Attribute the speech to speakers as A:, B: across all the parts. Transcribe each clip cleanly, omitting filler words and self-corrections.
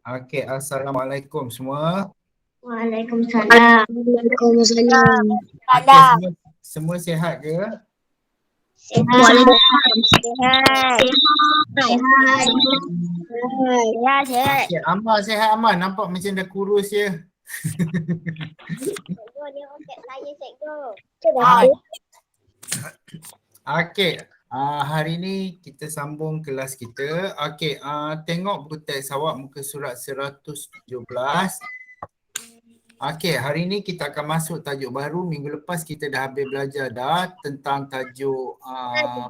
A: Okey, Assalamualaikum semua.
B: Waalaikumsalam.
C: Waalaikumsalam.
A: Okey, semua sihat ke?
C: Waalaikumsalam.
B: Sehat.
C: Sehat.
B: Sehat.
A: Okey, Amal sihat Amal. Nampak macam dah kurus je.
B: Cikgu dia roket saya cikgu.
A: Okey, hari ni kita sambung kelas kita. Okey, tengok buku teks awak muka surat 117. Okey, hari ni kita akan masuk tajuk baru. Minggu lepas kita dah habis belajar dah tentang tajuk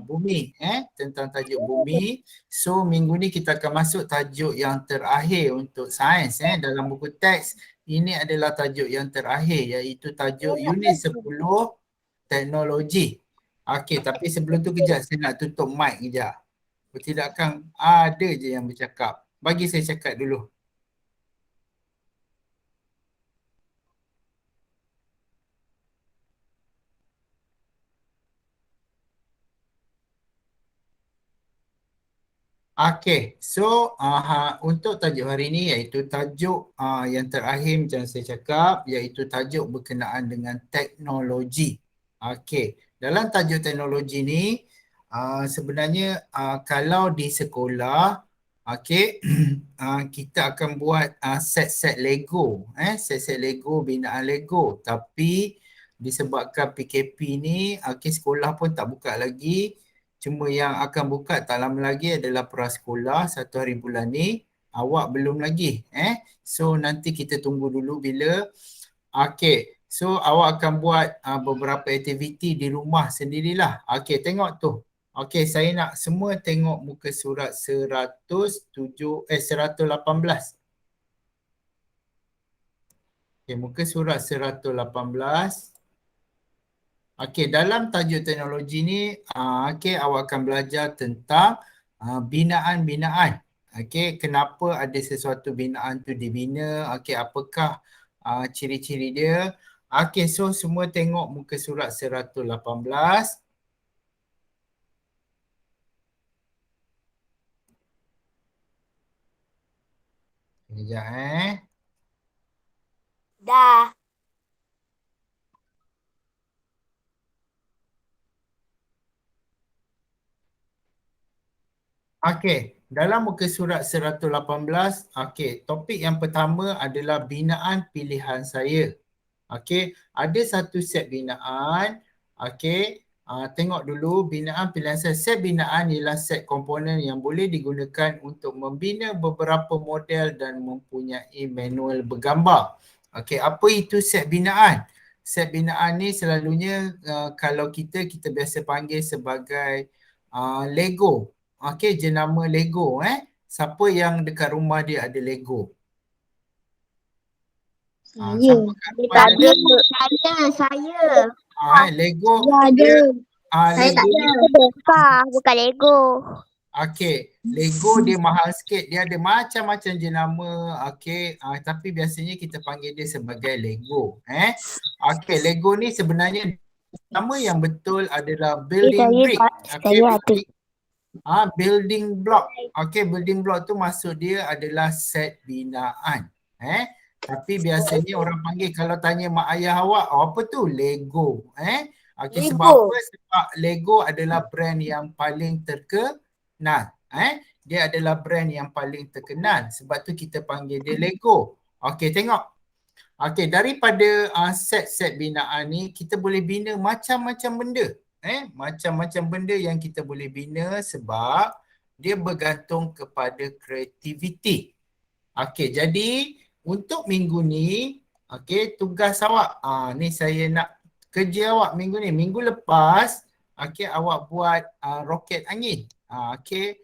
A: bumi, tentang tajuk bumi. So minggu ni kita akan masuk tajuk yang terakhir untuk sains dalam buku teks. Ini adalah tajuk yang terakhir iaitu tajuk unit 10 teknologi. Okey, tapi sebelum tu kejap saya nak tutup mic kejap. Pertidakkan ada je yang bercakap. Bagi saya cakap dulu. Okey, so untuk tajuk hari ini iaitu tajuk yang terakhir macam saya cakap iaitu tajuk berkenaan dengan teknologi. Okey, dalam tajuk teknologi ni sebenarnya kalau di sekolah okey kita akan buat set-set Lego, set-set Lego, binaan Lego, tapi disebabkan PKP ni okey sekolah pun tak buka lagi. Cuma yang akan buka tak lama lagi adalah prasekolah 1 hari bulan ni. Awak belum lagi. So nanti kita tunggu dulu bila. Okey. So awak akan buat beberapa aktiviti di rumah sendirilah. Okey, tengok tu. Okey, saya nak semua tengok muka surat 118. Okey, muka surat 118. Okey, dalam tajuk teknologi ni, okey, awak akan belajar tentang binaan-binaan. Okey, kenapa ada sesuatu binaan tu dibina? Okey, apakah ciri-ciri dia? Okey, so semua tengok muka surat 118. Sekejap
B: Dah.
A: Okey, dalam muka surat 118, okey, topik yang pertama adalah binaan pilihan saya. Okey, ada satu set binaan. Okey, tengok dulu binaan pilihan saya. Set binaan ialah set komponen yang boleh digunakan untuk membina beberapa model dan mempunyai manual bergambar. Okey, apa itu set binaan? Set binaan ni selalunya kalau kita biasa panggil sebagai Lego. Okey, jenama Lego. Siapa yang dekat rumah dia ada Lego?
C: Saya.
B: Saya.
A: Lego
C: Ada.
B: Saya tak
A: Lego
B: ada. Bongkar, bukan Lego.
A: Okey, Lego dia mahal sikit. Dia ada macam-macam jenama. Okey, tapi biasanya kita panggil dia sebagai Lego. Okey, Lego ni sebenarnya nama yang betul adalah building brick. Okey, building block. Okey, building block tu maksud dia adalah set binaan. Tapi biasanya orang panggil kalau tanya mak ayah awak, apa tu? Lego. Okey, sebab apa? Sebab Lego adalah brand yang paling terkenal. Dia adalah brand yang paling terkenal. Sebab tu kita panggil dia Lego. Okey, tengok. Okey, daripada set-set binaan ni kita boleh bina macam-macam benda. Macam-macam benda yang kita boleh bina sebab dia bergantung kepada kreativiti. Okey, jadi untuk minggu ni, okey, tugas awak, ni saya nak kerja awak minggu ni. Minggu lepas, okey, awak buat roket angin. Okey,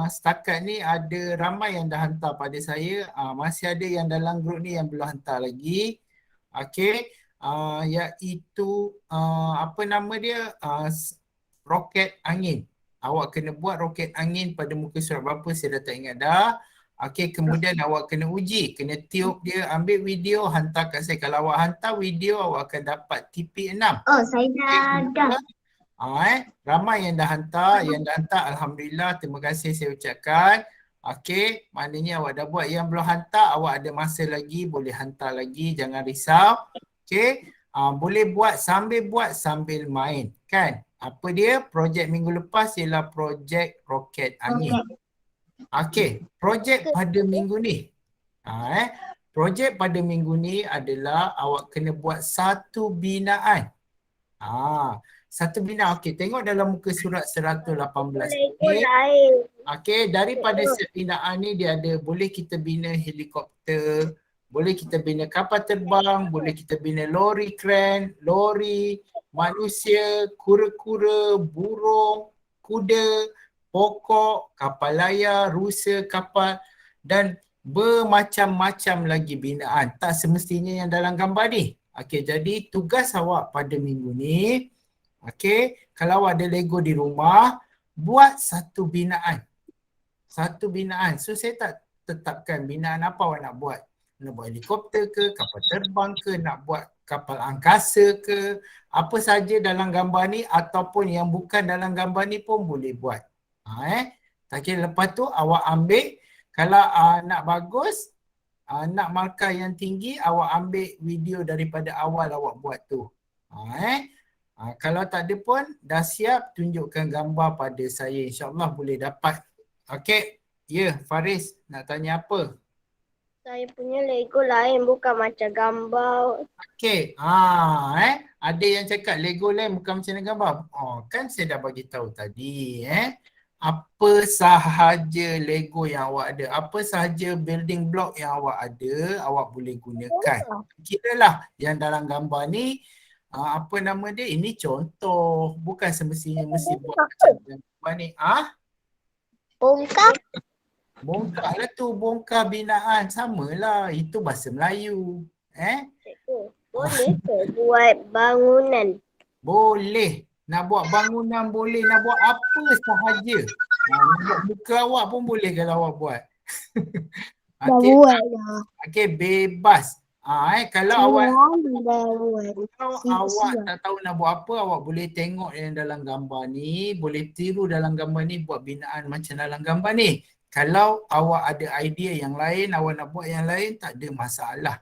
A: setakat ni ada ramai yang dah hantar pada saya. Masih ada yang dalam grup ni yang belum hantar lagi. Okey, iaitu apa nama dia? Roket angin. Awak kena buat roket angin pada muka surat berapa saya dah tak ingat dah. Okey, kemudian awak kena uji, kena tiup dia, ambil video, hantar kat saya. Kalau awak hantar video, awak akan dapat TP6.
B: Oh, saya dah.
A: Ramai yang dah hantar, Alhamdulillah, terima kasih saya ucapkan. Okey, maknanya awak dah buat. Yang belum hantar, awak ada masa lagi, boleh hantar lagi, jangan risau. Okey, boleh buat sambil main, kan? Apa dia? Projek minggu lepas ialah projek roket angin. Okey, projek pada minggu ni. Projek pada minggu ni adalah awak kena buat satu binaan. Satu binaan. Okey, tengok dalam muka surat 118 ni. Okey, daripada set binaan ni dia ada boleh kita bina helikopter, boleh kita bina kapal terbang, boleh kita bina lori kren, lori, manusia, kura-kura, burung, kuda, pokok, kapal layar, rusa, kapal dan bermacam-macam lagi binaan. Tak semestinya yang dalam gambar ni. Okey, jadi tugas awak pada minggu ni, okey, kalau awak ada Lego di rumah, buat satu binaan. Satu binaan. So saya tak tetapkan binaan apa awak nak buat. Nak buat helikopter ke, kapal terbang ke, nak buat kapal angkasa ke, apa saja dalam gambar ni ataupun yang bukan dalam gambar ni pun boleh buat. Tak kira lepas tu awak ambil, kalau nak bagus, nak markah yang tinggi, awak ambil video daripada awal awak buat tu. Kalau tak ada pun, dah siap, tunjukkan gambar pada saya. InsyaAllah boleh dapat. Okey. Ya, Faris nak tanya apa?
B: Saya punya Lego lain, bukan macam gambar.
A: Okey. Ada yang cakap Lego lain bukan macam gambar. Kan saya dah bagi tahu tadi, apa sahaja Lego yang awak ada, apa sahaja building block yang awak ada, awak boleh gunakan. Kiralah yang dalam gambar ni, apa nama dia? Ini contoh. Bukan semestinya mesti buat macam gambar ni.
B: Bongkar?
A: Bongkar lah tu, bongkar binaan. Samalah. Itu bahasa Melayu.
B: Boleh ke buat bangunan?
A: Boleh. Nak buat bangunan boleh. Nak buat apa sahaja. Nak buat muka awak pun boleh kalau awak buat.
C: Dah buat dah.
A: Okey, bebas. Kalau awak
C: Kalau
A: tak tahu nak buat apa, awak boleh tengok yang dalam gambar ni, boleh tiru dalam gambar ni, buat binaan macam dalam gambar ni. Kalau awak ada idea yang lain, awak nak buat yang lain, tak ada masalah.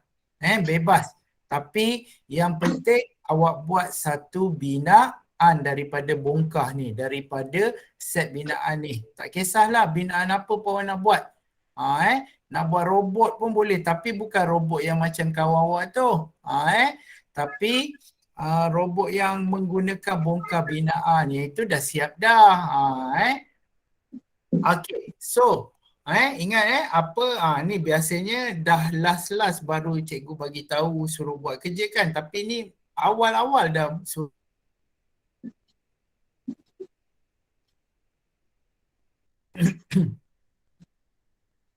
A: Bebas. Tapi yang penting awak buat satu binaan daripada bongkar ni, daripada set binaan ni. Tak kisahlah binaan apa pun awak nak buat. Nak buat robot pun boleh, tapi bukan robot yang macam kawan awak tu. Tapi robot yang menggunakan bongkar binaan, iaitu dah siap dah. Okey, so ingat apa ni biasanya dah last baru cikgu bagi tahu suruh buat kerja kan, tapi ni awal-awal dah suruh.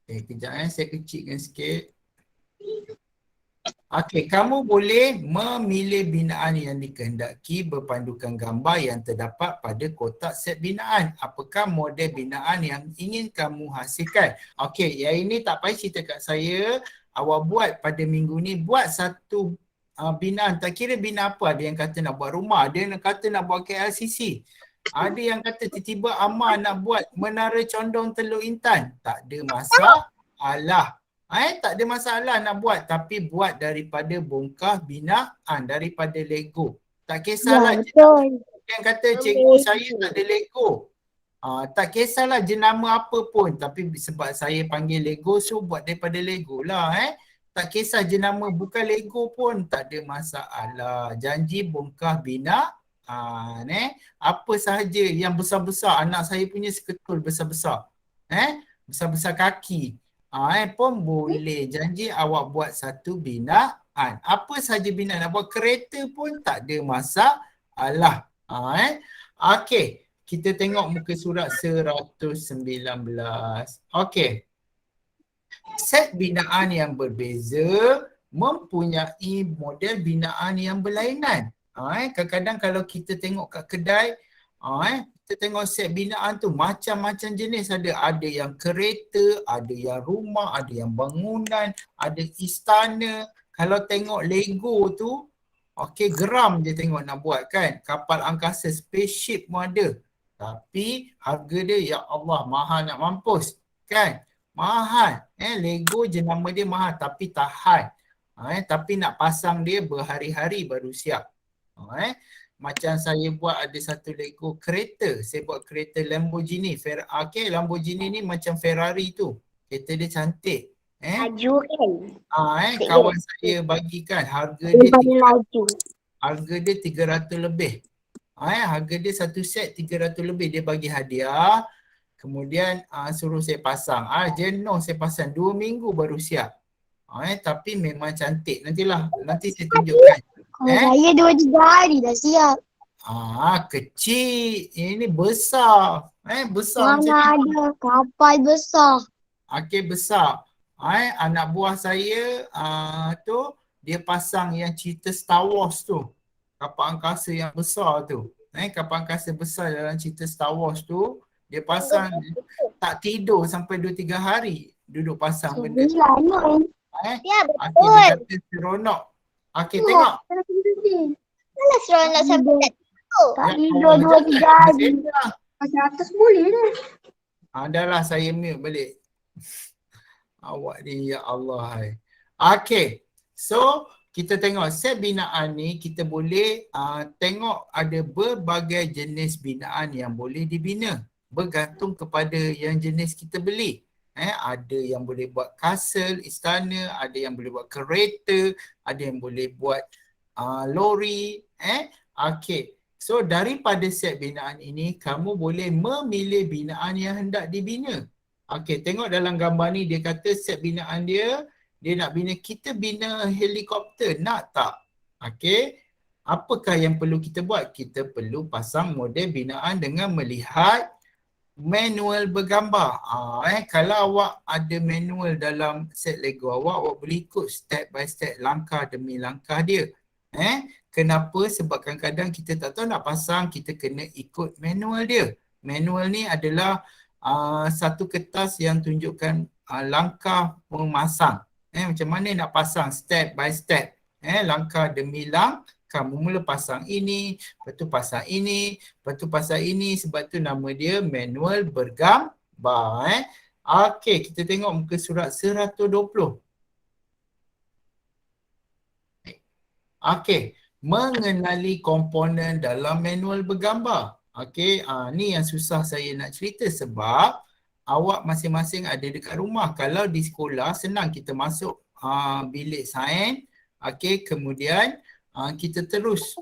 A: Kejap saya kecilkan sikit. Okey, kamu boleh memilih binaan yang dikehendaki berpandukan gambar yang terdapat pada kotak set binaan. Apakah model binaan yang ingin kamu hasilkan? Okey, yang ini tak payah cerita kat saya. Awak buat pada minggu ni, buat satu binaan. Tak kira bina apa. Ada yang kata nak buat rumah, ada yang kata nak buat KLCC. Ada yang kata tiba-tiba Amar nak buat menara condong Teluk Intan. Tak ada masalah. Tak ada masalah nak buat, tapi buat daripada bongkar binaan, daripada Lego. Tak kisahlah. Yang kata cikgu saya tak ada Lego. Tak kisahlah jenama apa pun, tapi sebab saya panggil Lego, so buat daripada Lego lah. Tak kisah jenama bukan Lego pun, tak ada masalah. Janji bongkar binaan. Apa sahaja yang besar-besar, anak saya punya seketul besar-besar. Besar-besar kaki. Pun boleh. Janji awak buat satu binaan. Apa sahaja binaan. Nak buat kereta pun tak ada masalah. Okey. Kita tengok muka surat 119. Okey. Set binaan yang berbeza mempunyai model binaan yang berlainan. Kadang-kadang kalau kita tengok kat kedai, kita tengok set binaan tu macam-macam jenis ada. Ada yang kereta, ada yang rumah, ada yang bangunan, ada istana. Kalau tengok Lego tu, okey, geram je tengok nak buat kan. Kapal angkasa, spaceship pun ada. Tapi harga dia ya Allah mahal nak mampus kan. Mahal. Lego jenama dia mahal tapi tahan. Tapi nak pasang dia berhari-hari baru siap. Macam saya buat ada satu Lego kereta. Saya buat kereta Lamborghini. Lamborghini ni macam Ferrari tu. Kereta dia cantik.
B: Laju kan?
A: Kawan saya bagikan harga
C: Dia
A: dia
C: paling laju.
A: harga dia 300 lebih. Harga dia satu set 300 lebih. Dia bagi hadiah. Kemudian suruh saya pasang. Jenuh saya pasang. 2 minggu baru siap. Tapi memang cantik. Nanti saya tunjukkan.
C: Kalau saya 2-3 hari dah siap.
A: Kecil. Ini besar. Besar macam
C: Mana
A: ni.
C: ada kapal besar.
A: Besar. Anak buah saya tu dia pasang yang cerita Star Wars tu. Kapal angkasa yang besar tu. Kapal angkasa besar dalam cerita Star Wars tu. Dia pasang tak tidur sampai 2-3 hari duduk pasang benda tu.
B: Ya,
A: Dia
B: betul.
A: kata seronok. Tengok.
B: Mana seronok sampai tak tahu.
C: Tak tidur 2-3 hari.
B: Pasal atas boleh dah.
A: Dah lah saya mute balik. Awak ni ya Allah. Okey. So kita tengok set binaan ni kita boleh tengok ada berbagai jenis binaan yang boleh dibina. Bergantung kepada yang jenis kita beli. Ada yang boleh buat kastel, istana, ada yang boleh buat kereta, ada yang boleh buat lori. Okey. So daripada set binaan ini kamu boleh memilih binaan yang hendak dibina. Okey, tengok dalam gambar ni dia kata set binaan dia nak bina, kita bina helikopter, nak tak? Okey. Apakah yang perlu kita buat? Kita perlu pasang model binaan dengan melihat manual bergambar. Kalau awak ada manual dalam set Lego awak boleh ikut step by step, langkah demi langkah dia. Kenapa? Sebab kadang-kadang kita tak tahu nak pasang, kita kena ikut manual dia. Manual ni adalah satu kertas yang tunjukkan langkah memasang. Macam mana nak pasang step by step. Langkah demi langkah. Kamu mula pasang ini, lepas tu pasang ini, lepas tu pasang ini. Sebab tu nama dia manual bergambar. Okey, kita tengok muka surat 120. Okey, mengenali komponen dalam manual bergambar. Okey, ni yang susah saya nak cerita sebab awak masing-masing ada dekat rumah. Kalau di sekolah senang kita masuk bilik sains. Okey, kemudian kita terus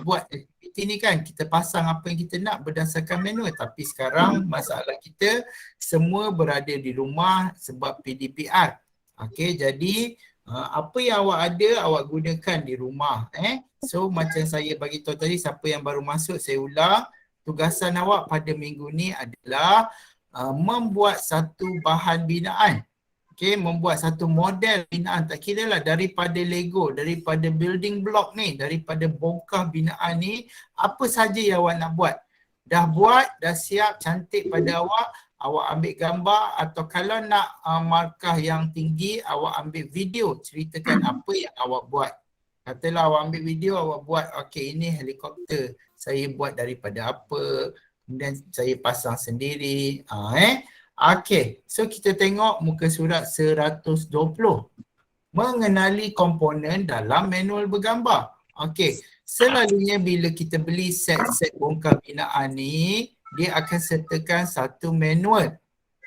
A: buat aktiviti ni kan. Kita pasang apa yang kita nak berdasarkan manual. Tapi sekarang masalah kita semua berada di rumah sebab PDPR. Okey, jadi apa yang awak ada awak gunakan di rumah. So macam saya bagi tahu tadi, siapa yang baru masuk saya ulang. Tugasan awak pada minggu ni adalah membuat satu bahan binaan. Okey, membuat satu model binaan. Tak kira lah daripada Lego, daripada building block ni, daripada bongkah binaan ni, apa saja yang awak nak buat. Dah buat, dah siap, cantik pada awak ambil gambar, atau kalau nak markah yang tinggi, awak ambil video, ceritakan apa yang awak buat. Katalah awak ambil video, awak buat, okey ini helikopter, saya buat daripada apa, kemudian saya pasang sendiri. Okey, so kita tengok muka surat 120. Mengenali komponen dalam manual bergambar. Okey, selalunya bila kita beli set-set bongkar binaan ni, dia akan sertakan satu manual.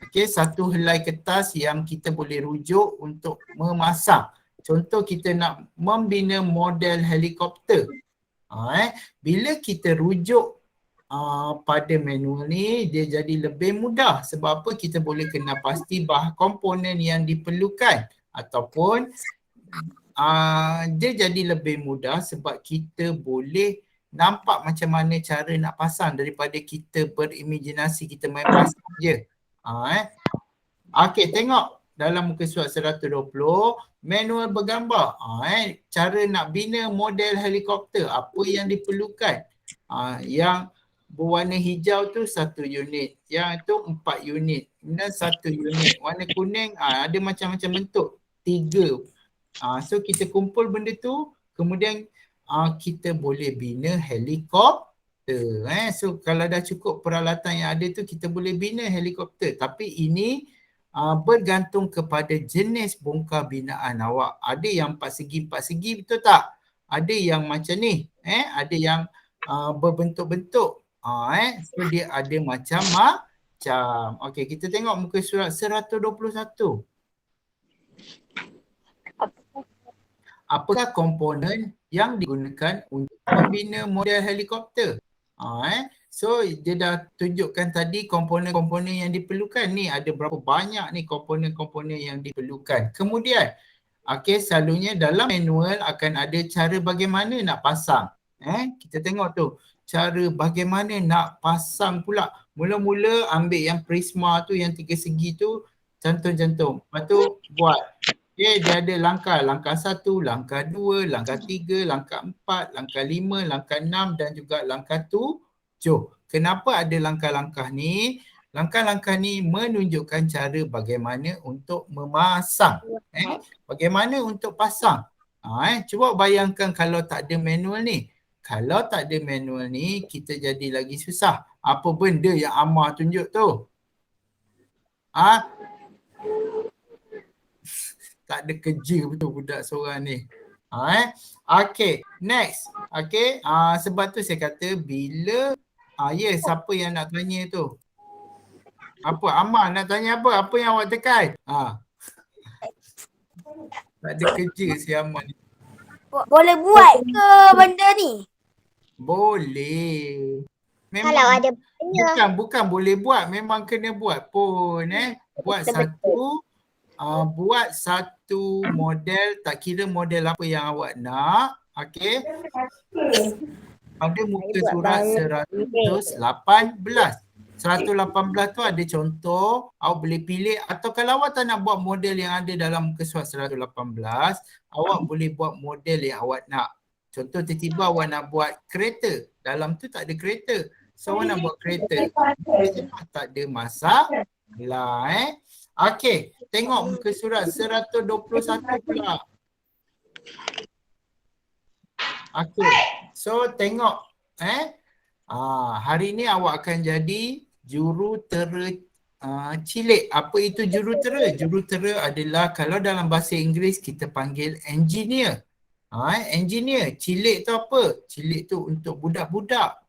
A: Okey, satu helai kertas yang kita boleh rujuk untuk memasang. Contoh kita nak membina model helikopter. Bila kita rujuk pada manual ni, dia jadi lebih mudah. Sebab apa? Kita boleh kenal pasti bahan komponen yang diperlukan. Ataupun dia jadi lebih mudah sebab kita boleh nampak macam mana cara nak pasang daripada kita berimajinasi, kita main pasang je. Okey, tengok dalam muka surat 120, manual bergambar. Cara nak bina model helikopter, apa yang diperlukan. Yang berwarna hijau tu 1 unit, yang tu 4 unit, kemudian 1 unit. Warna kuning ada macam-macam bentuk, 3. So kita kumpul benda tu, kemudian kita boleh bina helikopter. So kalau dah cukup peralatan yang ada tu, kita boleh bina helikopter. Tapi ini bergantung kepada jenis bongkar binaan awak. Ada yang 4 segi betul tak? Ada yang macam ni, ada yang berbentuk-bentuk. So dia ada macam-macam. Okey, kita tengok muka surat 121. Apakah komponen yang digunakan untuk membina model helikopter? So dia dah tunjukkan tadi komponen-komponen yang diperlukan. Ni ada berapa banyak ni komponen-komponen yang diperlukan. Kemudian, selalunya dalam manual akan ada cara bagaimana nak pasang. Kita tengok tu, cara bagaimana nak pasang pula. Mula-mula ambil yang prisma tu, yang 3 segi tu, cantum-cantum. Lepas tu buat. Dia ada langkah 1, langkah 2, langkah 3, langkah 4, langkah 5, langkah 6 dan juga langkah 7. Kenapa ada langkah-langkah ni? Langkah-langkah ni menunjukkan cara bagaimana untuk memasang. Bagaimana untuk pasang. Cuba bayangkan kalau tak ada manual ni. Kalau tak ada manual ni, kita jadi lagi susah. Apa benda yang Amar tunjuk tu? Tak ada kerja betul budak seorang ni. Okay, next. Okay, sebab tu saya kata bila, siapa yang nak tanya tu? Apa? Amar nak tanya apa? Apa yang awak tekan? Tak ada kerja si Amar ni.
D: Boleh buat ke benda ni?
A: Boleh.
B: Kalau
A: Memang
B: ada banyak.
A: bukan boleh buat, memang kena buat pun. Buat satu model, tak kira model apa yang awak nak. Okay. Pada muka surat 118. 118 tu ada contoh, awak boleh pilih, atau kalau awak tak nak buat model yang ada dalam muka surat 118, awak boleh buat model yang awak nak. Contoh tiba-tiba awak nak buat kereta, dalam tu tak ada kereta. So awak nak buat kereta, tak ada masalah. Okey, tengok muka surat 121 pula. Okey, so tengok hari ni awak akan jadi jurutera cilik. Apa itu jurutera? Jurutera adalah kalau dalam bahasa Inggeris kita panggil engineer. Engineer, cilik tu apa? Cilik tu untuk budak-budak,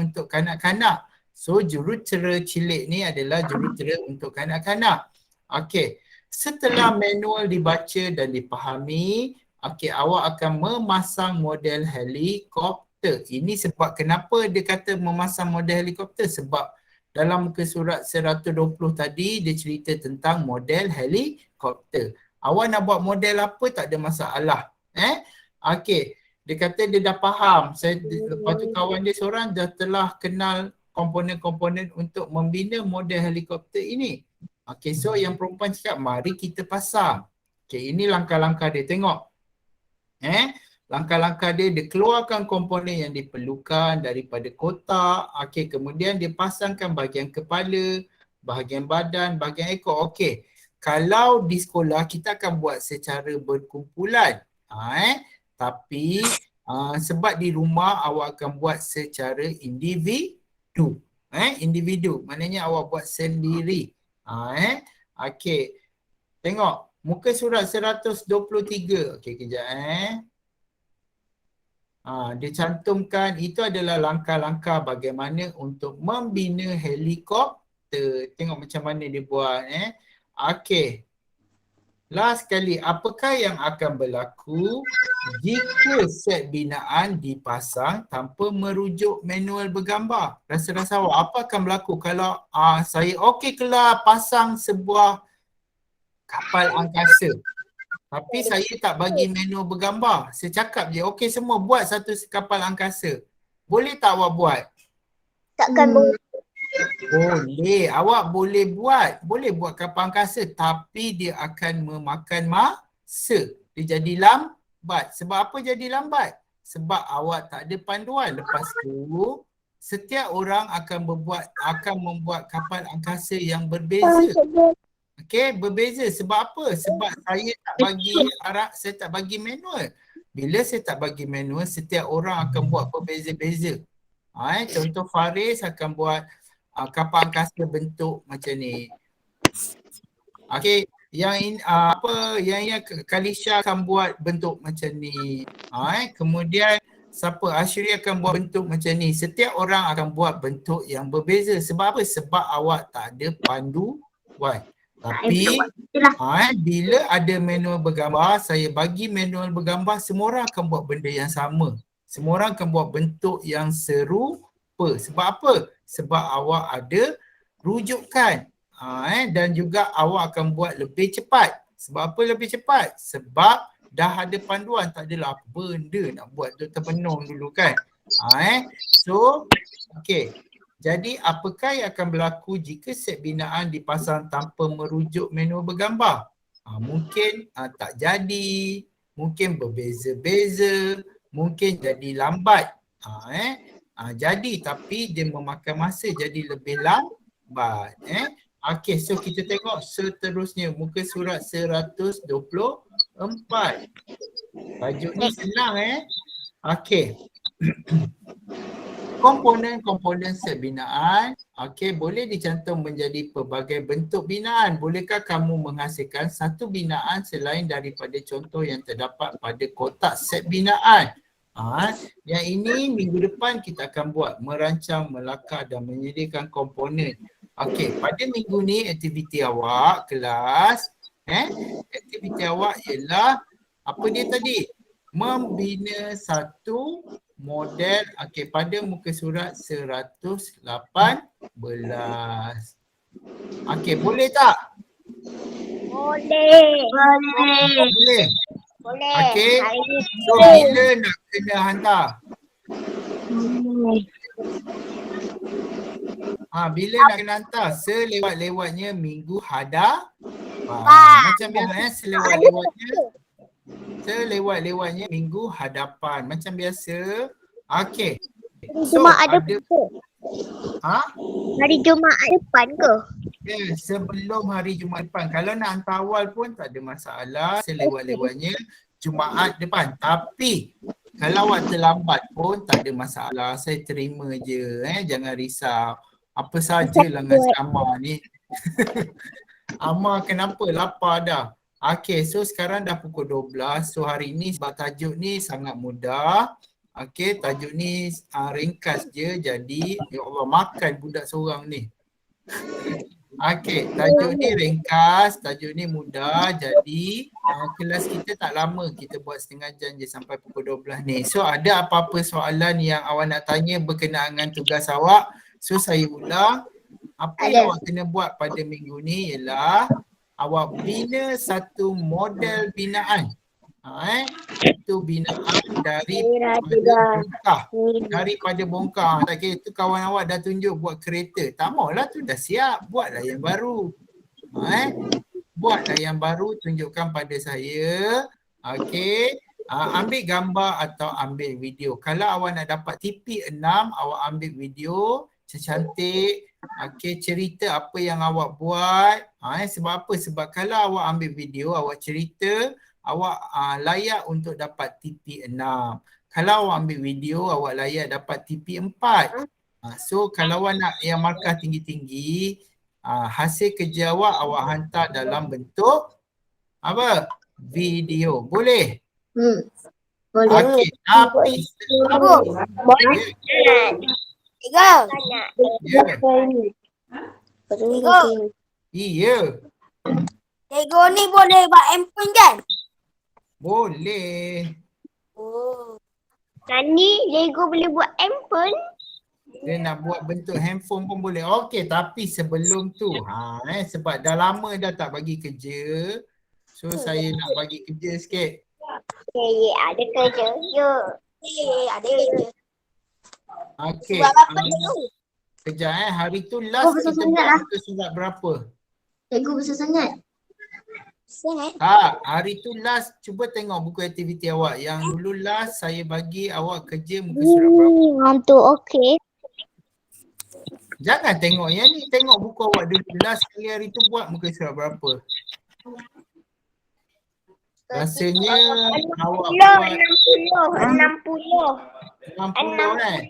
A: untuk kanak-kanak. So jurutera cilik ni adalah jurutera untuk kanak-kanak. Okey, setelah manual dibaca dan dipahami, awak akan memasang model helikopter. Ini sebab kenapa dia kata memasang model helikopter? Sebab dalam muka surat 120 tadi dia cerita tentang model helikopter. Awak nak buat model apa tak ada masalah. Okey, dia kata dia dah faham. Lepas tu kawan dia seorang dah telah kenal komponen-komponen untuk membina model helikopter ini. Okey, so yang perempuan cakap, mari kita pasang. Okey, ini langkah-langkah dia. Tengok. Langkah-langkah dia keluarkan komponen yang diperlukan daripada kotak. Okey, kemudian dia pasangkan bahagian kepala, bahagian badan, bahagian ekor. Okey, kalau di sekolah kita akan buat secara berkumpulan. Tapi sebab di rumah awak akan buat secara individu. Individu, maknanya awak buat sendiri. Okey. Tengok muka surat 123. Okey, kejap dia cantumkan itu adalah langkah-langkah bagaimana untuk membina helikopter. Tengok macam mana dia buat. Okey. Last sekali, apakah yang akan berlaku jika set binaan dipasang tanpa merujuk manual bergambar? Rasa-rasa awak, apa akan berlaku kalau saya okeylah pasang sebuah kapal angkasa, tapi saya tak bagi manual bergambar. Saya cakap je, okey semua buat satu kapal angkasa. Boleh tak awak buat?
B: Takkan boleh.
A: Boleh, awak boleh buat kapal angkasa, tapi dia akan memakan masa. Dia jadi lambat. Sebab apa jadi lambat? Sebab awak tak ada panduan. Lepas tu, setiap orang akan membuat kapal angkasa yang berbeza. Okey, berbeza. Sebab apa? Sebab saya tak bagi manual. Bila saya tak bagi manual, setiap orang akan buat berbeza-beza. Contoh Faris akan buat kapal angkasa bentuk macam ni. Okey, yang Kalisha akan buat bentuk macam ni. Kemudian siapa? Ashri akan buat bentuk macam ni. Setiap orang akan buat bentuk yang berbeza. Sebab apa? Sebab awak tak ada panduan. Tapi bila ada manual bergambar, saya bagi manual bergambar, semua orang akan buat benda yang sama. Semua orang akan buat bentuk yang serupa. Sebab apa? Sebab awak ada rujukan. Dan juga awak akan buat lebih cepat. Sebab apa lebih cepat? Sebab dah ada panduan, tak adalah apa benda nak buat tu terpenuh dulu kan. So, okey. Jadi apakah yang akan berlaku jika set binaan dipasang tanpa merujuk manual bergambar? Mungkin tak jadi, mungkin berbeza-beza, mungkin jadi lambat. Jadi tapi dia memakan masa jadi lebih lambat. Okey, so kita tengok seterusnya muka surat 124. Tajuk ni senang Okey. Komponen-komponen set binaan boleh dicantum menjadi pelbagai bentuk binaan. Bolehkah kamu menghasilkan satu binaan selain daripada contoh yang terdapat pada kotak set binaan? Yang ini minggu depan kita akan buat, merancang, melakar dan menyediakan komponen. Okey, pada minggu ni aktiviti awak kelas, aktiviti awak ialah apa dia tadi? Membina satu model pada muka surat 118. Boleh tak?
B: Boleh.
A: Okey. So bila nak kena hantar? Bila nak kena hantar? Selewat-lewatnya minggu hadapan. Macam biasa selewat-lewatnya minggu hadapan. Macam biasa. Okey. So
B: Hari Jumaat depan ke?
A: Sebelum hari Jumaat depan. Kalau nak hantar awal pun tak ada masalah. Selewat-lewatnya Jumaat depan. Tapi kalau awak terlambat pun tak ada masalah. Saya terima je. Jangan risau. Apa sajalah dengan si Amar ni. Amar kenapa? Lapar dah. Okey, so sekarang dah pukul 12. So hari ni sebab tajuk ni sangat mudah. Okey, tajuk ni ringkas je. Jadi, ya Allah, makan budak seorang ni. Okey, tajuk ni ringkas, tajuk ni mudah. Jadi, kelas kita tak lama. Kita buat setengah jam je sampai pukul 12 ni. So, ada apa-apa soalan yang awak nak tanya berkenaan dengan tugas awak? So, saya ulang. Apa yang awak kena buat pada minggu ni ialah awak bina satu model binaan. Itu binaan daripada bongkar. Tak kira itu kawan awak dah tunjuk buat kereta. Tak maulah tu dah siap. Buatlah yang baru. Buatlah yang baru, tunjukkan pada saya. Okey. Ambil gambar atau ambil video. Kalau awak nak dapat TP6, awak ambil video cantik. Okey, cerita apa yang awak buat. Sebab apa? Sebab kalau awak ambil video, awak cerita, awak layak untuk dapat TP6. Kalau awak ambil video, awak layak dapat TP4. So kalau awak nak yang markah tinggi-tinggi, hasil kerja awak hantar dalam bentuk apa? Video. Boleh?
B: Boleh.
A: Okey, tapi
D: Tiga.
A: iya.
D: Lego ni boleh buat handphone kan?
A: Boleh.
B: Nani, Lego boleh buat handphone?
A: Dia nak buat bentuk handphone pun boleh. Okey, tapi sebelum tu, sebab dah lama dah tak bagi kerja. So saya nak bagi kerja sikit.
B: Ada kerja.
D: Ada kerja.
A: Okey.
D: Buat apa tu?
A: Kejap hari tu last kita buat muka surat berapa?
C: Cikgu besar sangat.
A: Hari tu last cuba tengok buku aktiviti awak. Yang dulu last saya bagi awak kerja muka surat berapa?
B: Ngantuk, okey.
A: Jangan tengok yang ni, tengok buku awak dulu last kali hari tu buat muka surat berapa? Rasanya awak buat 60 kan?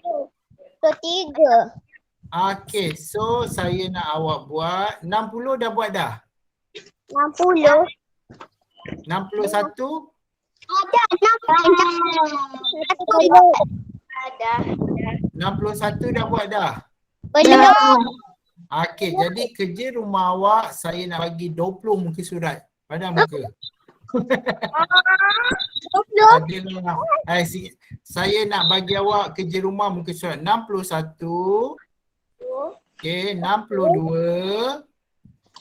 B: 3.
A: Okey, so saya nak awak buat 60 dah buat dah?
B: 60.
A: 61?
B: Ada 60. Ada.
A: 61 dah buat dah?
B: Belum.
A: Okey, jadi kerja rumah awak saya nak bagi 20 muka surat. Pada muka. Adalah. Saya nak bagi awak kerja rumah muka surat 61. Okey, 62,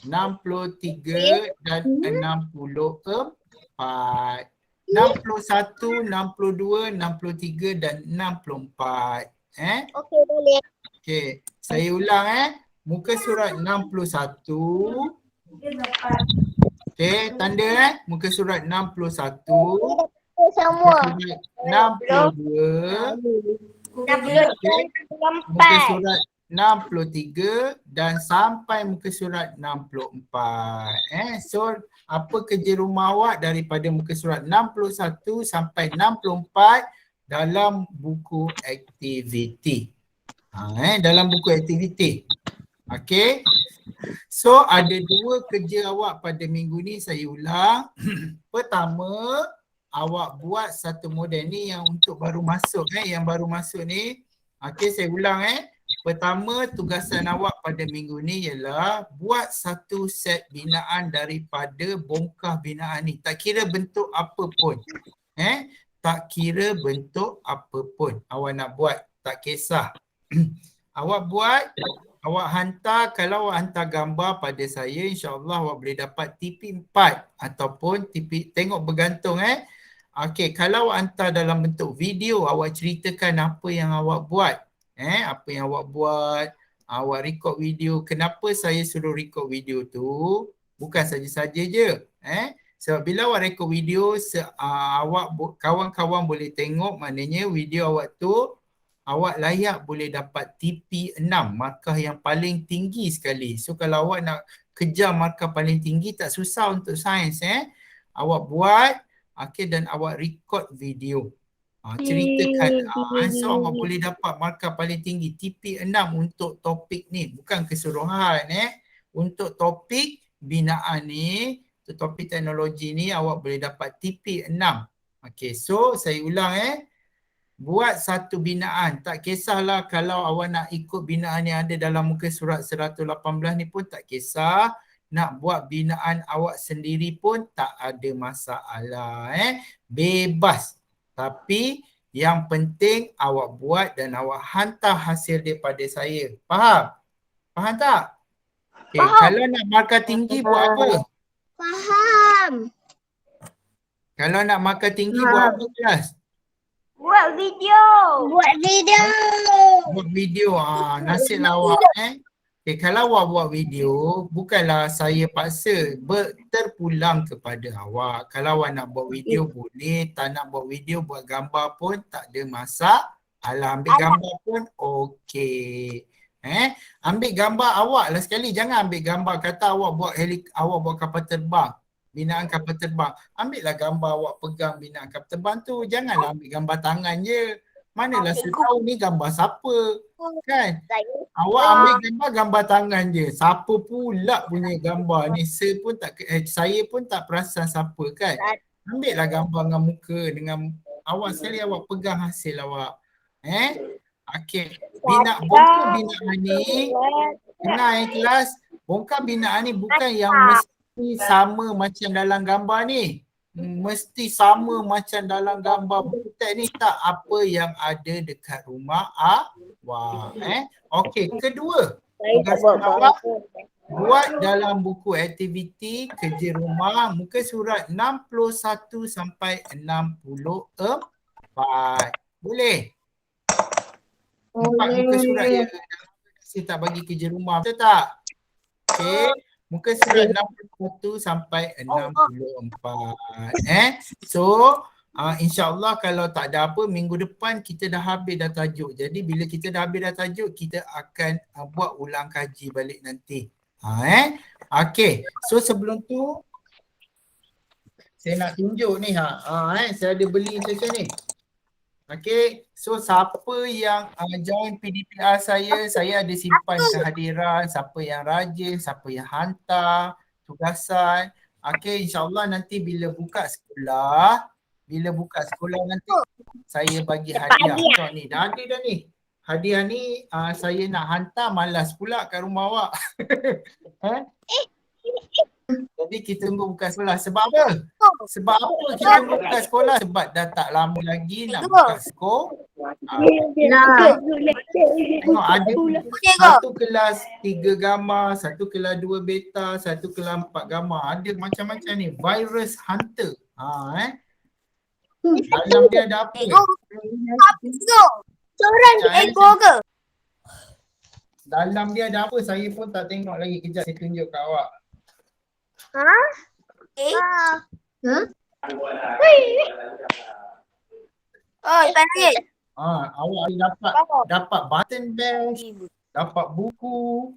A: 63 dan 64. 61, 62, 63 dan 64.
B: Okey, boleh.
A: Okey, saya ulang muka surat 61. Okey, tanda muka surat 61.
B: Semua.
A: Muka surat 62. Muka surat 63 dan sampai muka surat 64. So apa kerja rumah awak daripada muka surat 61 sampai 64 dalam buku aktiviti. Dalam buku aktiviti. Okey. So ada dua kerja awak pada minggu ni, saya ulang. Pertama, awak buat satu model ni yang untuk baru masuk yang baru masuk ni. Okey, saya ulang Pertama, tugasan awak pada minggu ni ialah buat satu set binaan daripada bongkah binaan ni. Tak kira bentuk apa pun. Tak kira bentuk apa pun awak nak buat, tak kisah. Awak buat, awak hantar, kalau awak hantar gambar pada saya, insya-Allah awak boleh dapat TP4 ataupun TP, tengok bergantung Okey, kalau awak hantar dalam bentuk video, awak ceritakan apa yang awak buat. Apa yang awak buat, awak record video. Kenapa saya suruh record video tu? Bukan saja-saja je. Sebab bila awak record video, awak kawan-kawan boleh tengok, maknanya video awak tu awak layak boleh dapat TP6, markah yang paling tinggi sekali. So kalau awak nak kejar markah paling tinggi, tak susah untuk sains. Awak buat, dan awak record video. Ceritakan. So awak boleh dapat markah paling tinggi TP6 untuk topik ni. Bukan keseluruhan. Untuk topik binaan ni, untuk topik teknologi ni, awak boleh dapat TP6. Okey, so saya ulang buat satu binaan. Tak kisahlah kalau awak nak ikut binaan yang ada dalam muka surat 118 ni pun tak kisah. Nak buat binaan awak sendiri pun tak ada masalah. Bebas. Tapi yang penting awak buat dan awak hantar hasil daripada saya. Faham? Faham tak? Okay, kalau nak markah tinggi buat apa?
B: Faham.
A: Kalau nak markah tinggi buat apa kelas?
B: Buat video. Buat video.
A: Buat video. Nasiblah awak Okay, kalau awak buat video, bukanlah saya paksa, terpulang kepada awak. Kalau awak nak buat video boleh, tak nak buat video, buat gambar pun tak ada masalah. Ambil gambar pun okey. Ambil gambar awak lah sekali, jangan ambil gambar kata awak buat kapal terbang, binaan kapal terbang. Ambillah gambar awak pegang binaan kapal terbang tu, janganlah ambil gambar tangan je. Manalah saya tahu ni gambar siapa, kan? Awak ambil gambar tangan je. Siapa pula punya gambar ni? Saya pun tak perasan siapa, kan? Ambillah gambar dengan muka, dengan awak sekali awak pegang hasil awak. Okey. Bongkar binaan ni, kenal kelas, bongkar binaan ni bukan yang mesti sama macam dalam gambar ni. Mesti sama macam dalam gambar buku teks ni, tak, apa yang ada dekat rumah awak. Okey, kedua, tugasan awak buat dalam buku aktiviti kerja rumah muka surat 61 sampai 64. Boleh? 4 muka surat je. Saya tak bagi kerja rumah, betul tak? Okey. Muka surat 61 sampai 64. So, insya-Allah kalau tak ada apa, minggu depan kita dah habis dah tajuk. Jadi bila kita dah habis dah tajuk, kita akan buat ulang kaji balik nanti. Okey. So sebelum tu saya nak tunjuk ni saya ada beli macam ni. Okey, so siapa yang join PDPR saya ada simpan kehadiran, siapa yang rajin, siapa yang hantar. tugasan. Okey, insyaAllah nanti bila buka sekolah nanti saya bagi hadiah. Tengok ni, dah ada dah ni. Hadiah ni saya nak hantar malas pula kat rumah awak. Jadi kita tunggu buka sekolah. Sebab apa? Sebab apa kita tunggu buka sekolah? Sebab dah tak lama lagi nak buka sekolah. Tengok ada satu kelas 3 gamma, satu kelas 2 beta, satu kelas 4 gamma. Ada macam-macam ni. Virus hunter. Dalam dia ada apa?
D: Ego ke?
A: Dalam dia ada apa? Saya pun tak tengok lagi. Kejap saya tunjuk kat awak.
D: Oh, tadi.
A: Awak dapat button bash, dapat buku.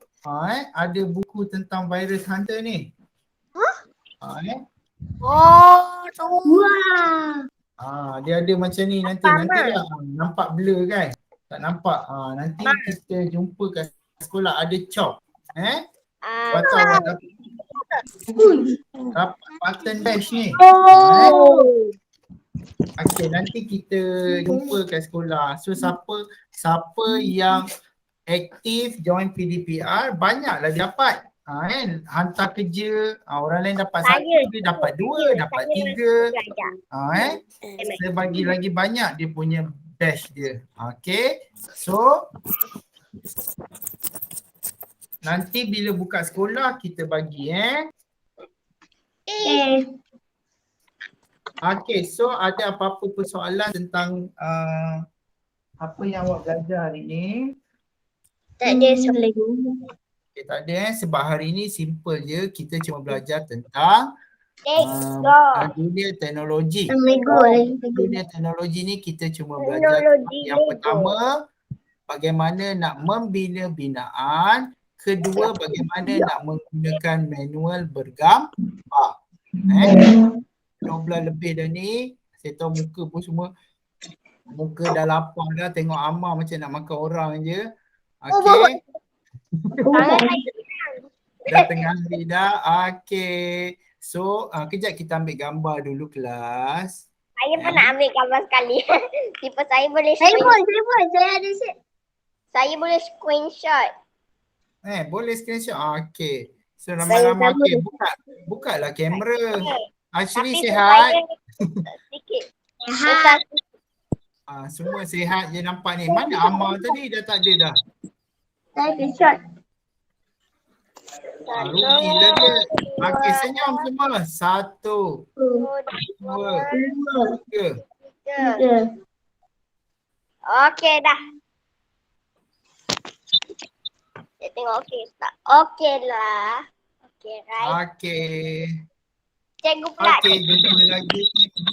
A: Ada buku tentang virus hunter ni.
D: Oh, tu.
C: Wah.
A: Dia ada macam ni nanti lah. Nampak blur kan? Tak nampak. Nanti kita jumpa kat sekolah ada chalk. Lepas tu awak dapat button bash ni. Okey, nanti kita jumpa kat sekolah. So siapa yang aktif join PDPR banyaklah dapat. Hantar kerja, orang lain dapat satu, dia dapat 2, dapat 3. Saya bagi lagi banyak dia punya bash dia. Okey. So nanti bila buka sekolah kita bagi Okey, so ada apa-apa persoalan tentang apa yang awak belajar hari ni?
B: Tak ada soalan.
A: Okay, tak ada sebab hari ni simple je, kita cuma belajar tentang dunia teknologi. Dunia teknologi ni kita cuma belajar yang pertama bagaimana nak membina binaan, kedua bagaimana nak menggunakan manual bergambar. 12 lebih dah ni, saya tahu muka pun semua muka dah lapar dah, tengok Amar macam nak makan orang je. Okey. Dah tengah hari dah. Okey. So, kejap kita ambil gambar dulu kelas.
B: Saya pun nak ambil gambar sekali. Tipe saya boleh
C: Saya ada set.
B: Saya boleh screenshot.
A: Boleh screenshot. Okey. So, ramai-ramai bukalah kamera. Ashri sihat?
B: Sedikit.
C: Sehat.
A: Semua sihat je nampak ni. Mana Amar tadi? Dah tak ada dah.
C: Saya screenshot.
A: Rugi lah dia. Okey, senyum semua. 1, 2, 3.
B: Okey dah. Saya tengok okey tak? Okey lah. Okey, right.
A: Okey.
B: Cikgu pula.
A: Okey, jumpa lagi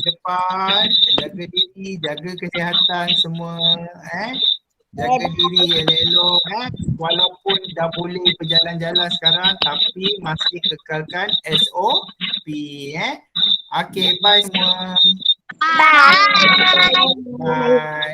A: depan. Jaga diri, jaga kesihatan semua. Jaga diri elok-elok. Walaupun dah boleh berjalan-jalan sekarang tapi masih kekalkan SOP. Okey, bye semua.
B: Bye.
A: Bye.